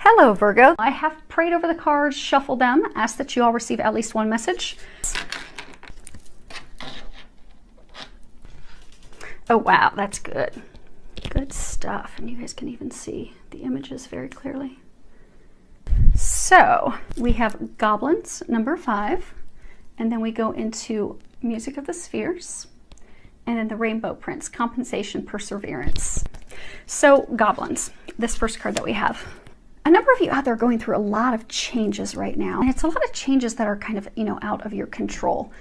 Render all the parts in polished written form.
Hello, Virgo. I have prayed over the cards, shuffled them, asked that you all receive at least one message. Oh, wow, that's good. Good stuff. And you guys can even see the images very clearly. So we have goblins, number 5, and then we go into music of the spheres, and then the rainbow prince, compensation, perseverance. So goblins, this first card that we have. A number of you out there are going through a lot of changes right now. And it's a lot of changes that are kind of, out of your control.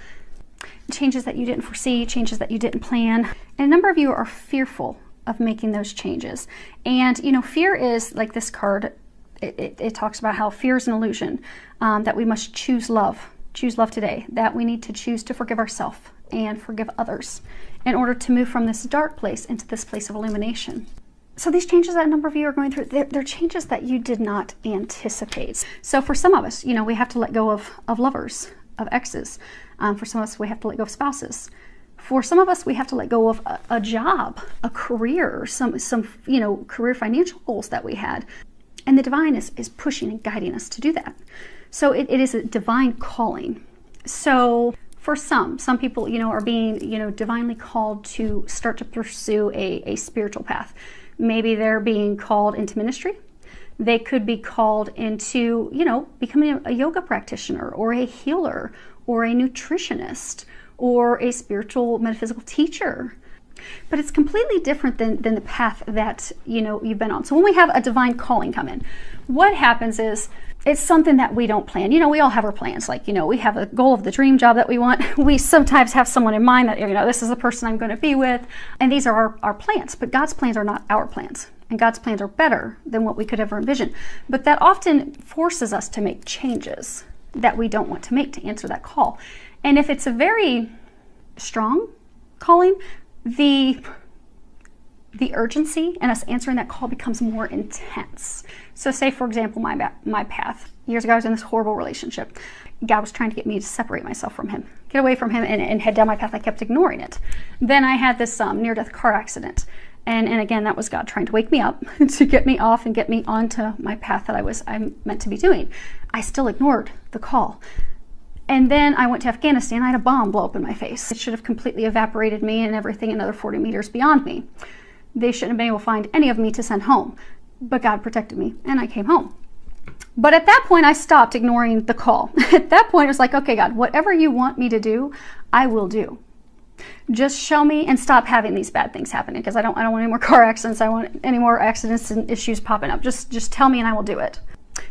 Changes that you didn't foresee, changes that you didn't plan. And a number of you are fearful of making those changes. And, fear is like this card. It talks about how fear is an illusion, that we must choose love today, that we need to choose to forgive ourselves and forgive others in order to move from this dark place into this place of illumination. So these changes that a number of you are going through, they're changes that you did not anticipate. So for some of us, we have to let go of lovers, of exes. For some of us, we have to let go of spouses. For some of us, we have to let go of a job, a career, some career financial goals that we had. And the divine is pushing and guiding us to do that. So it is a divine calling. So for some people, are being, divinely called to start to pursue a spiritual path. Maybe they're being called into ministry. They could be called into, becoming a yoga practitioner or a healer or a nutritionist or a spiritual metaphysical teacher. But it's completely different than the path that, you've been on. So when we have a divine calling come in, what happens is it's something that we don't plan. We all have our plans. Like, we have a goal of the dream job that we want. We sometimes have someone in mind that, this is the person I'm going to be with. And these are our plans. But God's plans are not our plans. And God's plans are better than what we could ever envision. But that often forces us to make changes that we don't want to make to answer that call. And if it's a very strong calling, the urgency in us answering that call becomes more intense. So say, for example, my path. Years ago, I was in this horrible relationship. God was trying to get me to separate myself from him, get away from him and head down my path. I kept ignoring it. Then I had this near-death car accident. And again, that was God trying to wake me up, to get me off and get me onto my path that I'm meant to be doing. I still ignored the call. And then I went to Afghanistan. I had a bomb blow up in my face. It should have completely evaporated me and everything another 40 meters beyond me. They shouldn't have been able to find any of me to send home. But God protected me and I came home. But at that point, I stopped ignoring the call. At that point, it was like, okay, God, whatever you want me to do, I will do. Just show me and stop having these bad things happening, because I don't want any more car accidents. I don't want any more accidents and issues popping up. Just tell me and I will do it.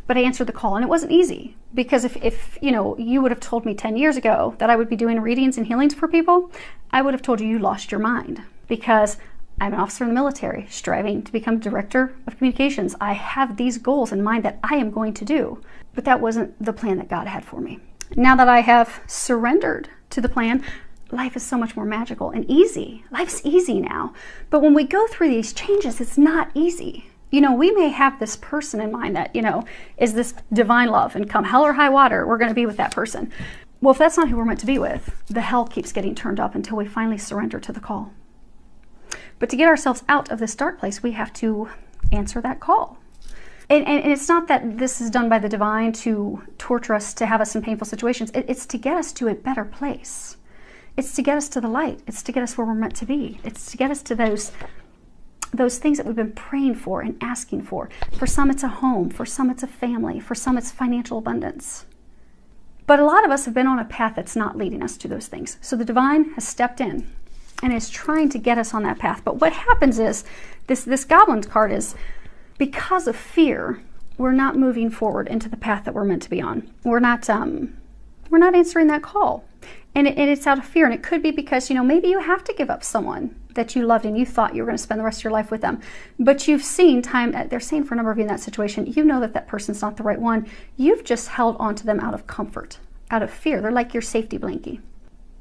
But I answered the call, and it wasn't easy, because if you would have told me 10 years ago that I would be doing readings and healings for people, I would have told you lost your mind, because I'm an officer in the military striving to become director of communications. I have these goals in mind that I am going to do, but that wasn't the plan that God had for me. Now that I have surrendered to the plan, life is so much more magical and easy. Life's easy now. But when we go through these changes, it's not easy. We may have this person in mind that, is this divine love, and come hell or high water, we're going to be with that person. Well, if that's not who we're meant to be with, the hell keeps getting turned up until we finally surrender to the call. But to get ourselves out of this dark place, we have to answer that call. And it's not that this is done by the divine to torture us, to have us in painful situations. It's to get us to a better place. It's to get us to the light. It's to get us where we're meant to be. It's to get us to those things that we've been praying for and asking for. For some, it's a home. For some, it's a family. For some, it's financial abundance. But a lot of us have been on a path that's not leading us to those things. So the divine has stepped in and is trying to get us on that path. But what happens is, this goblin card is, because of fear, we're not moving forward into the path that we're meant to be on. We're not answering that call. And it's out of fear. And it could be because, maybe you have to give up someone that you loved and you thought you were going to spend the rest of your life with them. But you've seen they're saying for a number of you in that situation, that person's not the right one. You've just held on to them out of comfort, out of fear. They're like your safety blankie.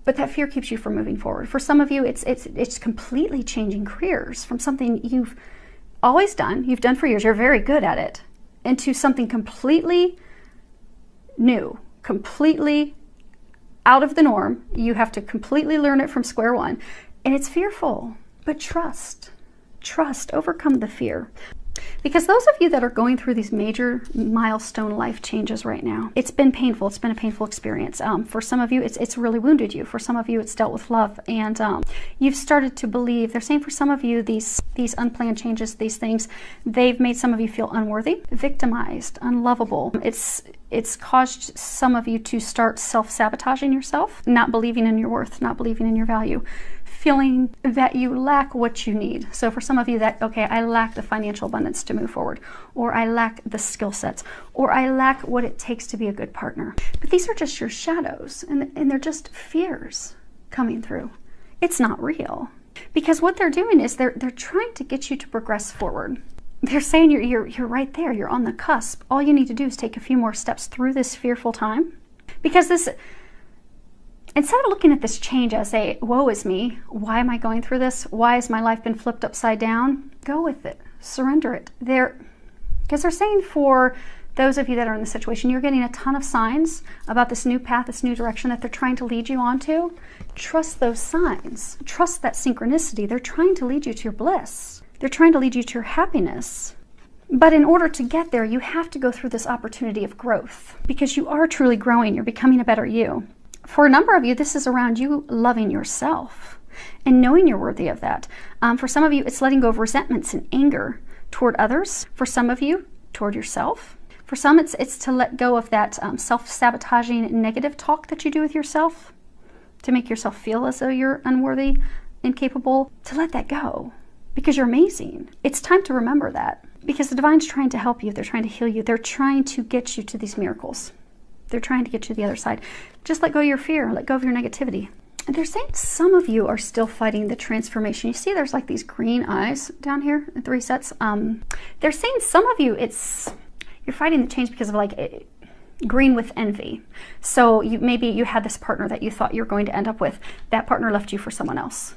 But that fear keeps you from moving forward. For some of you, it's completely changing careers from something you've always done, you've done for years, you're very good at it, into something completely new, completely out of the norm. You have to completely learn it from square one. And it's fearful, but trust, overcome the fear. Because those of you that are going through these major milestone life changes right now, it's been painful. It's been a painful experience. For some of you, it's really wounded you. For some of you, it's dealt with love. And you've started to believe, they're saying for some of you, these unplanned changes, these things, they've made some of you feel unworthy, victimized, unlovable. It's caused some of you to start self-sabotaging yourself, not believing in your worth, not believing in your value, feeling that you lack what you need. So for some of you that, okay, I lack the financial abundance to move forward, or I lack the skill sets, or I lack what it takes to be a good partner. But these are just your shadows, and they're just fears coming through. It's not real. Because what they're doing is they're trying to get you to progress forward. They're saying you're right there, you're on the cusp. All you need to do is take a few more steps through this fearful time. Because instead of looking at this change as a, woe is me, why am I going through this? Why has my life been flipped upside down? Go with it, surrender it. Because they're saying for those of you that are in the situation, you're getting a ton of signs about this new path, this new direction that they're trying to lead you onto. Trust those signs. Trust that synchronicity. They're trying to lead you to your bliss. They're trying to lead you to your happiness. But in order to get there, you have to go through this opportunity of growth, because you are truly growing. You're becoming a better you. For a number of you, this is around you loving yourself and knowing you're worthy of that. For some of you, it's letting go of resentments and anger toward others. For some of you, toward yourself. For some, it's to let go of that self-sabotaging negative talk that you do with yourself to make yourself feel as though you're unworthy, incapable, to let that go. Because you're amazing. It's time to remember that. Because the divine's trying to help you. They're trying to heal you. They're trying to get you to these miracles. They're trying to get you to the other side. Just let go of your fear. Let go of your negativity. And they're saying some of you are still fighting the transformation. You see there's like these green eyes down here at the resets. They're saying some of you, you're fighting the change because of like green with envy. So maybe you had this partner that you thought you were going to end up with. That partner left you for someone else.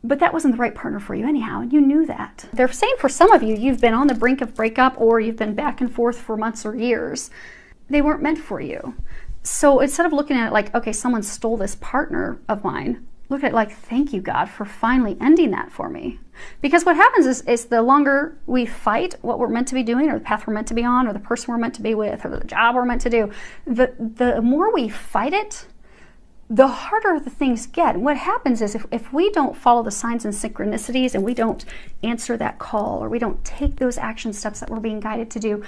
But that wasn't the right partner for you anyhow, and you knew that. They're saying for some of you, you've been on the brink of breakup, or you've been back and forth for months or years. They weren't meant for you. So instead of looking at it like, okay, someone stole this partner of mine, look at it like, thank you, God, for finally ending that for me. Because what happens is the longer we fight what we're meant to be doing, or the path we're meant to be on, or the person we're meant to be with, or the job we're meant to do, the more we fight it, the harder the things get. And what happens is if we don't follow the signs and synchronicities, and we don't answer that call, or we don't take those action steps that we're being guided to do,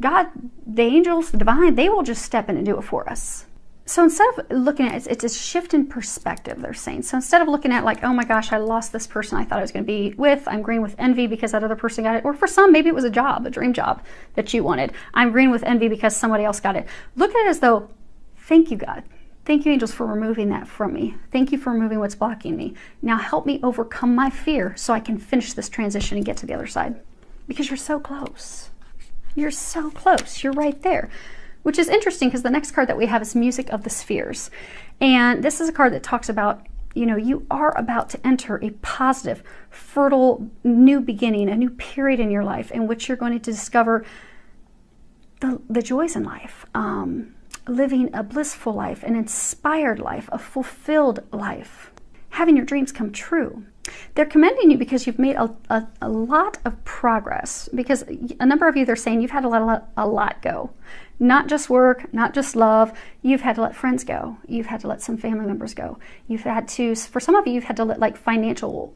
God, the angels, the divine, they will just step in and do it for us. So instead of looking at it, it's a shift in perspective, they're saying. So instead of looking at like, oh my gosh, I lost this person I thought I was going to be with, I'm green with envy because that other person got it. Or for some, maybe it was a job, a dream job that you wanted. I'm green with envy because somebody else got it. Look at it as though, thank you, God. Thank you, angels, for removing that from me. Thank you for removing what's blocking me. Now help me overcome my fear so I can finish this transition and get to the other side. Because you're so close. You're so close. You're right there. Which is interesting because the next card that we have is Music of the Spheres. And this is a card that talks about, you know, you are about to enter a positive, fertile, new beginning, a new period in your life in which you're going to discover the joys in life. Living a blissful life, an inspired life, a fulfilled life, having your dreams come true. They're commending you because you've made a lot of progress, because a number of you, they're saying you've had to let a lot go. Not just work, not just love. You've had to let friends go. You've had to let some family members go. You've had to, for some of you, you've had to let like financial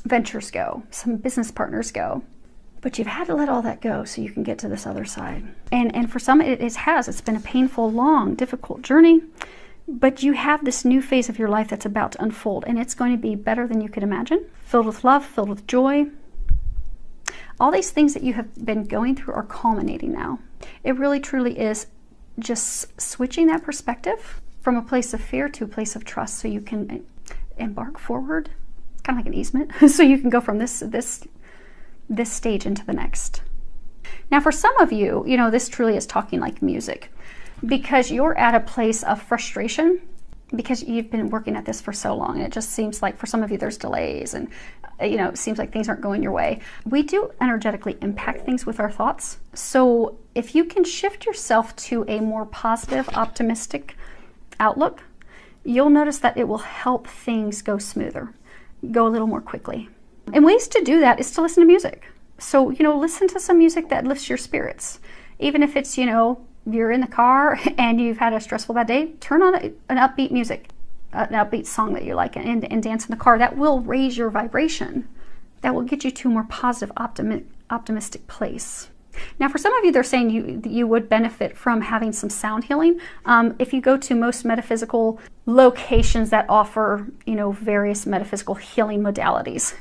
ventures go, some business partners go. But you've had to let all that go so you can get to this other side. And for some, it's been a painful, long, difficult journey. But you have this new phase of your life that's about to unfold, and it's going to be better than you could imagine, filled with love, filled with joy. All these things that you have been going through are culminating now. It really, truly is just switching that perspective from a place of fear to a place of trust so you can embark forward. It's kind of like an easement, so you can go from this stage into the next. Now, for some of you, you know, this truly is talking like music. Because you're at a place of frustration because you've been working at this for so long. And it just seems like for some of you there's delays, and you know, it seems like things aren't going your way. We do energetically impact things with our thoughts. So if you can shift yourself to a more positive, optimistic outlook, you'll notice that it will help things go smoother, go a little more quickly. And ways to do that is to listen to music. So, listen to some music that lifts your spirits. Even if it's, you're in the car and you've had a stressful bad day, turn on an upbeat music, an upbeat song that you like, and dance in the car. That will raise your vibration. That will get you to a more positive, optimistic place. Now, for some of you, they're saying you would benefit from having some sound healing. If you go to most metaphysical locations that offer, various metaphysical healing modalities,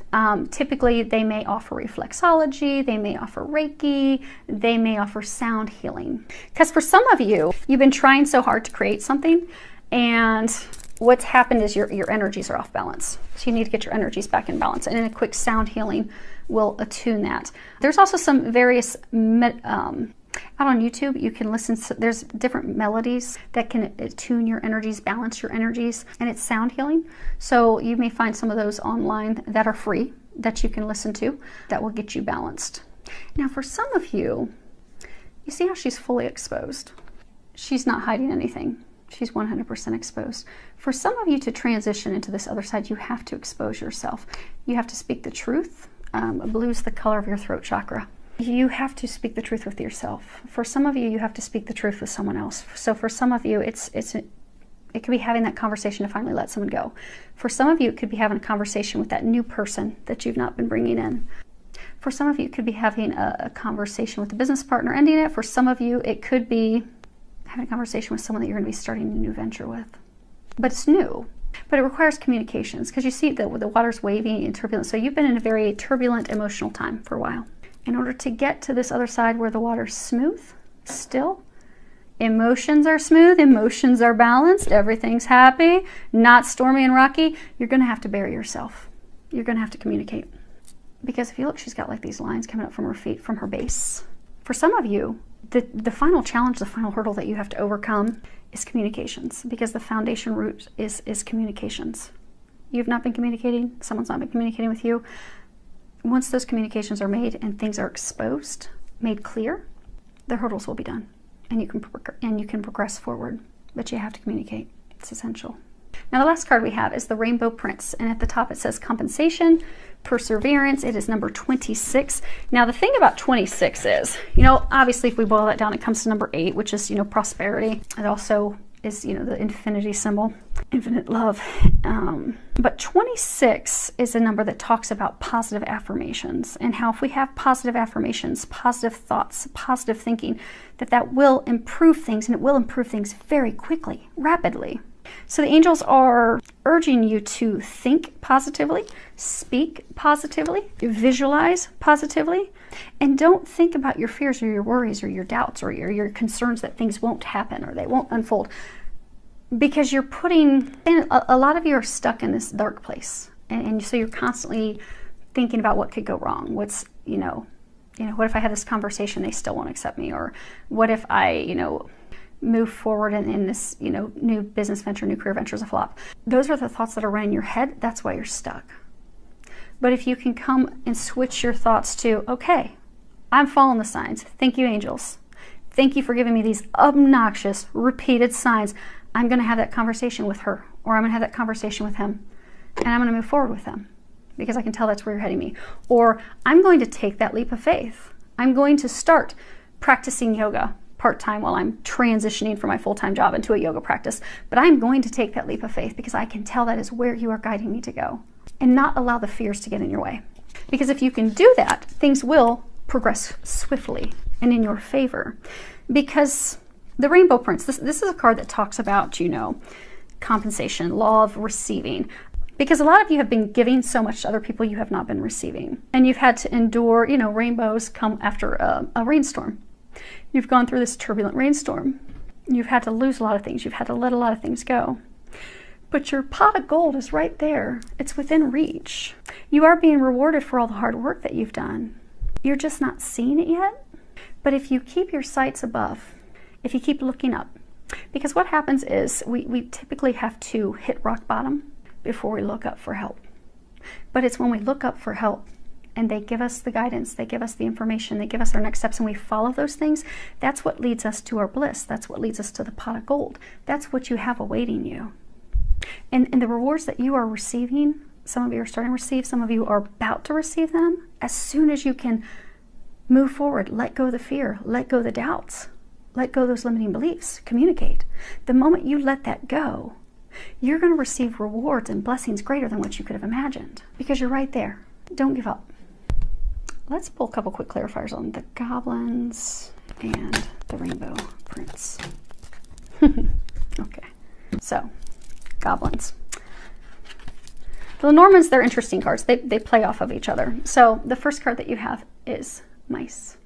typically they may offer reflexology, they may offer Reiki, they may offer sound healing. Because for some of you, you've been trying so hard to create something, and what's happened is your energies are off balance. So you need to get your energies back in balance. And in a quick sound healing will attune that. There's also some various, out on YouTube, you can listen to, there's different melodies that can attune your energies, balance your energies, and it's sound healing. So you may find some of those online that are free that you can listen to that will get you balanced. Now, for some of you, you see how she's fully exposed. She's not hiding anything. She's 100% exposed. For some of you to transition into this other side, you have to expose yourself. You have to speak the truth. Blue's the color of your throat chakra. You have to speak the truth with yourself. For some of you, you have to speak the truth with someone else. So for some of you, it could be having that conversation to finally let someone go. For some of you, it could be having a conversation with that new person that you've not been bringing in. For some of you, it could be having a conversation with a business partner, ending it. For some of you, it could be having a conversation with someone that you're going to be starting a new venture with. But it's new. But it requires communications, because you see that the water's wavy and turbulent. So you've been in a very turbulent emotional time for a while. In order to get to this other side where the water's smooth, still, emotions are smooth, emotions are balanced, everything's happy, not stormy and rocky, you're going to have to bury yourself. You're going to have to communicate. Because if you look, she's got like these lines coming up from her feet, from her base. For some of you, the final challenge, the final hurdle that you have to overcome is communications, because the foundation root is communications. You've not been communicating, someone's not been communicating with you. Once those communications are made and things are exposed, made clear, the hurdles will be done, and you can progress forward. But you have to communicate. It's essential. Now, the last card we have is the Rainbow Prince, and at the top it says compensation, perseverance. It is number 26. Now, the thing about 26 is, obviously if we boil that down, it comes to number 8, which is, prosperity. It also is, the infinity symbol, infinite love. But 26 is a number that talks about positive affirmations, and how if we have positive affirmations, positive thoughts, positive thinking, that will improve things, and it will improve things very quickly, rapidly. So the angels are urging you to think positively, speak positively, visualize positively, and don't think about your fears or your worries or your doubts or your concerns that things won't happen or they won't unfold. Because you're a lot of you are stuck in this dark place. And so you're constantly thinking about what could go wrong. What if I have this conversation, they still won't accept me? Or what if I, move forward in this, new business venture, new career venture is a flop. Those are the thoughts that are running in your head. That's why you're stuck. But if you can come and switch your thoughts to, okay, I'm following the signs. Thank you, angels. Thank you for giving me these obnoxious, repeated signs. I'm going to have that conversation with her, or I'm going to have that conversation with him, and I'm going to move forward with them because I can tell that's where you're heading me. Or I'm going to take that leap of faith. I'm going to start practicing yoga part-time while I'm transitioning from my full-time job into a yoga practice. But I'm going to take that leap of faith because I can tell that is where you are guiding me to go, and not allow the fears to get in your way. Because if you can do that, things will progress swiftly and in your favor. Because the Rainbow Prince, this is a card that talks about, compensation, law of receiving. Because a lot of you have been giving so much to other people you have not been receiving. And you've had to endure, rainbows come after a rainstorm. You've gone through this turbulent rainstorm. You've had to lose a lot of things. You've had to let a lot of things go. But your pot of gold is right there. It's within reach. You are being rewarded for all the hard work that you've done. You're just not seeing it yet. But if you keep your sights above, if you keep looking up, because what happens is we typically have to hit rock bottom before we look up for help. But it's when we look up for help and they give us the guidance, they give us the information, they give us our next steps, and we follow those things, that's what leads us to our bliss. That's what leads us to the pot of gold. That's what you have awaiting you. And the rewards that you are receiving, some of you are starting to receive, some of you are about to receive them, as soon as you can Move forward. Let go of the fear. Let go of the doubts. Let go of those limiting beliefs. Communicate. The moment you let that go, you're going to receive rewards and blessings greater than what you could have imagined, because you're right there. Don't give up. Let's pull a couple quick clarifiers on the goblins and the rainbow prince. Okay, so goblins. The Normans, they're interesting cards. They play off of each other. So the first card that you have is mice.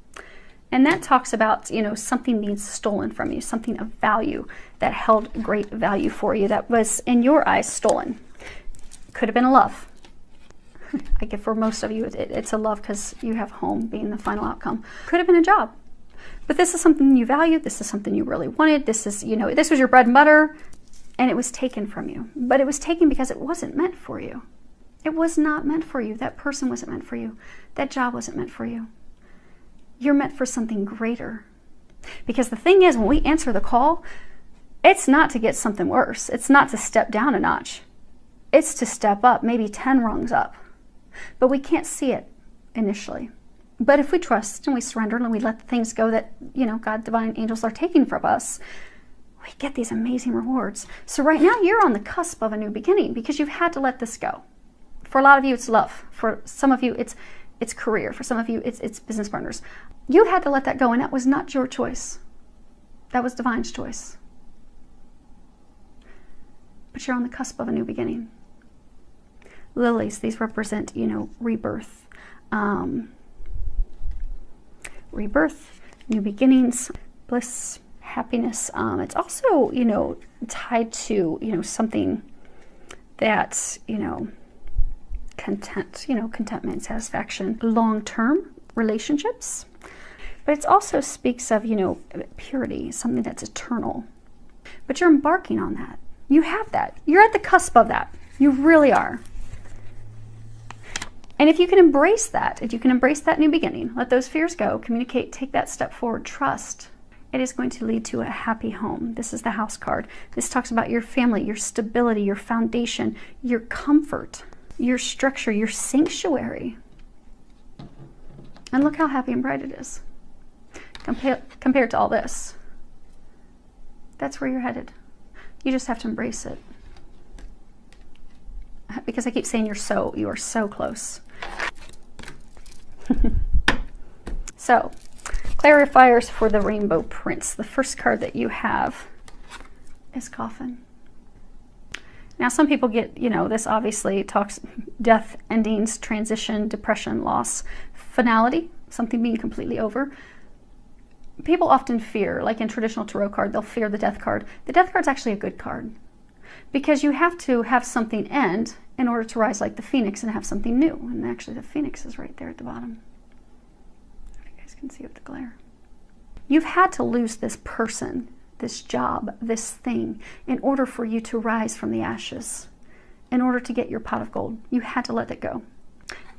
And that talks about, you know, something being stolen from you, something of value that held great value for you that was, in your eyes, stolen. Could have been a love. I get for most of you, it's a love because you have home being the final outcome. Could have been a job. But this is something you valued. This is something you really wanted. This is, you know, this was your bread and butter, and it was taken from you. But it was taken because it wasn't meant for you. It was not meant for you. That person wasn't meant for you. That job wasn't meant for you. You're meant for something greater. Because the thing is, when we answer the call, it's not to get something worse. It's not to step down a notch. It's to step up, maybe 10 rungs up. But we can't see it initially. But if we trust and we surrender and we let the things go that, you know, God, divine angels are taking from us, we get these amazing rewards. So right now you're on the cusp of a new beginning because you've had to let this go. For a lot of you, it's love. For some of you, it's career. For some of you, it's business partners. You had to let that go, and that was not your choice. That was divine's choice. But you're on the cusp of a new beginning. Lilies, these represent, you know, rebirth. Rebirth, new beginnings, bliss, happiness. It's also, you know, tied to, you know, something that's, you know, content, you know, contentment, satisfaction, long-term relationships. But it also speaks of, you know, purity, something that's eternal. But you're embarking on that. You have that. You're at the cusp of that. You really are. And if you can embrace that, if you can embrace that new beginning, let those fears go, communicate, take that step forward, trust, it is going to lead to a happy home. This is the House card. This talks about your family, your stability, your foundation, your comfort, your structure, your sanctuary. And look how happy and bright it is. Compared to all this. That's where you're headed. You just have to embrace it. Because I keep saying you are so close. So, clarifiers for the Rainbow Prince. The first card that you have is Coffin. Now, some people get, you know, this obviously talks death, endings, transition, depression, loss, finality, something being completely over. People often fear, like in traditional tarot card, they'll fear the death card. The death card's actually a good card because you have to have something end in order to rise like the phoenix and have something new. And actually the phoenix is right there at the bottom. If you guys can see with the glare. You've had to lose this person, this job, this thing, in order for you to rise from the ashes, in order to get your pot of gold. You had to let it go.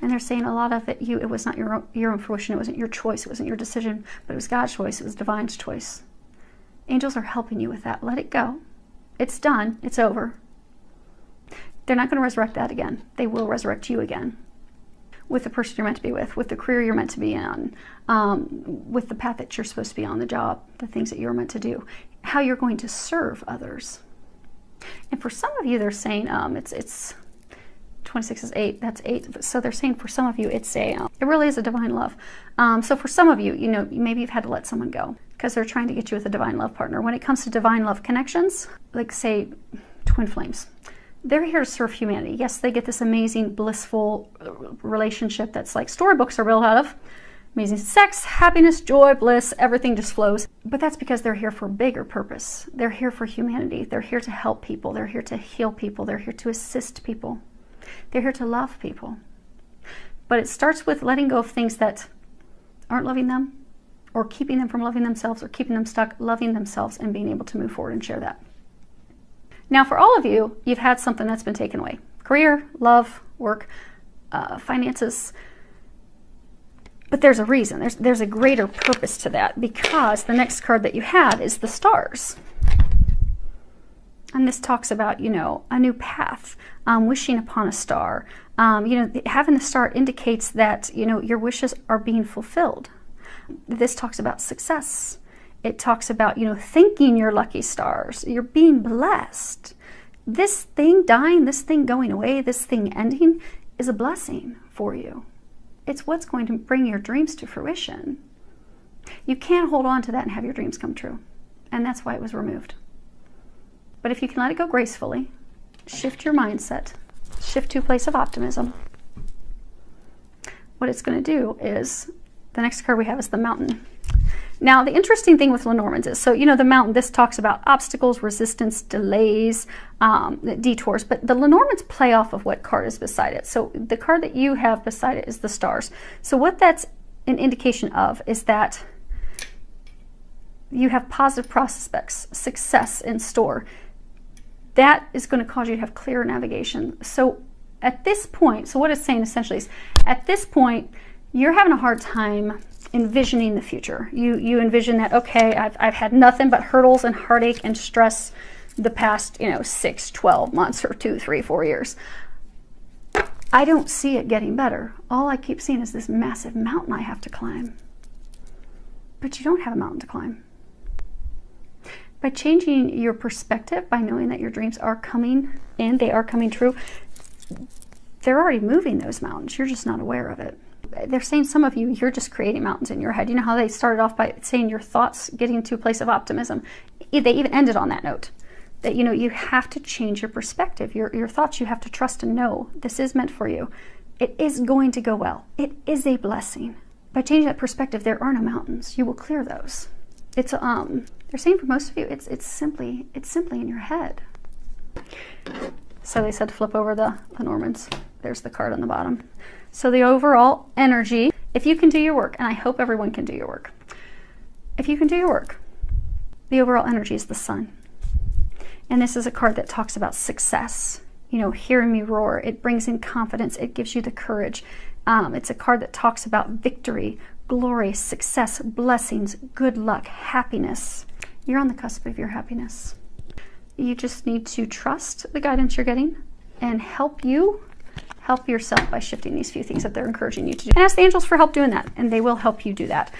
And they're saying a lot of it, it was not your own fruition, it wasn't your choice, it wasn't your decision, but it was God's choice, it was divine's choice. Angels are helping you with that. Let it go. It's done. It's over. They're not going to resurrect that again. They will resurrect you again. With the person you're meant to be with the career you're meant to be in, with the path that you're supposed to be on, the job, the things that you're meant to do, how you're going to serve others. And for some of you, they're saying it's 26 is 8. That's 8. So they're saying for some of you, it's it really is a divine love. So for some of you, you know, maybe you've had to let someone go because they're trying to get you with a divine love partner. When it comes to divine love connections, like say twin flames, they're here to serve humanity. Yes, they get this amazing, blissful relationship that's like storybooks are built out of. Amazing sex, happiness, joy, bliss, everything just flows. But that's because they're here for a bigger purpose. They're here for humanity. They're here to help people. They're here to heal people. They're here to assist people. They're here to love people. But it starts with letting go of things that aren't loving them or keeping them from loving themselves or keeping them stuck loving themselves and being able to move forward and share that. Now, for all of you, you've had something that's been taken away. Career, love, work, finances. But there's a reason. There's a greater purpose to that because the next card that you have is the stars. And this talks about, you know, a new path, wishing upon a star. You know, having the star indicates that, you know, your wishes are being fulfilled. This talks about success. It talks about, thanking your lucky stars. You're being blessed. This thing dying, this thing going away, this thing ending is a blessing for you. It's what's going to bring your dreams to fruition. You can't hold on to that and have your dreams come true. And that's why it was removed. But if you can let it go gracefully, shift your mindset, shift to a place of optimism, what it's going to do is, the next card we have is the Mountain. Now, the interesting thing with Lenormand's is, the Mountain, this talks about obstacles, resistance, delays, detours, but the Lenormand's play off of what card is beside it. So the card that you have beside it is the Stars. So what that's an indication of is that you have positive prospects, success in store. That is going to cause you to have clear navigation. So at this point, so what it's saying essentially is, at this point, you're having a hard time envisioning the future. You envision that, okay, I've had nothing but hurdles and heartache and stress the past, 6, 12 months or 2, 3, 4 years. I don't see it getting better. All I keep seeing is this massive mountain I have to climb. But you don't have a mountain to climb. By changing your perspective, by knowing that your dreams are coming in, they are coming true, they're already moving those mountains. You're just not aware of it. They're saying some of you, you're just creating mountains in your head. You know how they started off by saying your thoughts getting to a place of optimism? They even ended on that note. That, you have to change your perspective. Your thoughts, you have to trust and know this is meant for you. It is going to go well. It is a blessing. By changing that perspective, there are no mountains. You will clear those. It's they're saying for most of you, it's simply in your head. So they said to flip over the Lenormands. There's the card on the bottom. So the overall energy, if you can do your work, and I hope everyone can do your work. If you can do your work, the overall energy is the Sun. And this is a card that talks about success. Hearing me roar, it brings in confidence. It gives you the courage. It's a card that talks about victory, glory, success, blessings, good luck, happiness. You're on the cusp of your happiness. You just need to trust the guidance you're getting and help yourself by shifting these few things that they're encouraging you to do. And ask the angels for help doing that, and they will help you do that.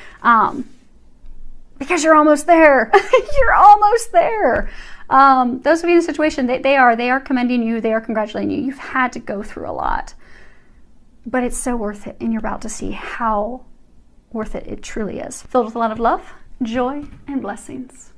Because you're almost there. You're almost there. Those of you in a situation, they are commending you, they are congratulating you. You've had to go through a lot. But it's so worth it, and you're about to see how worth it truly is. Filled with a lot of love, joy, and blessings.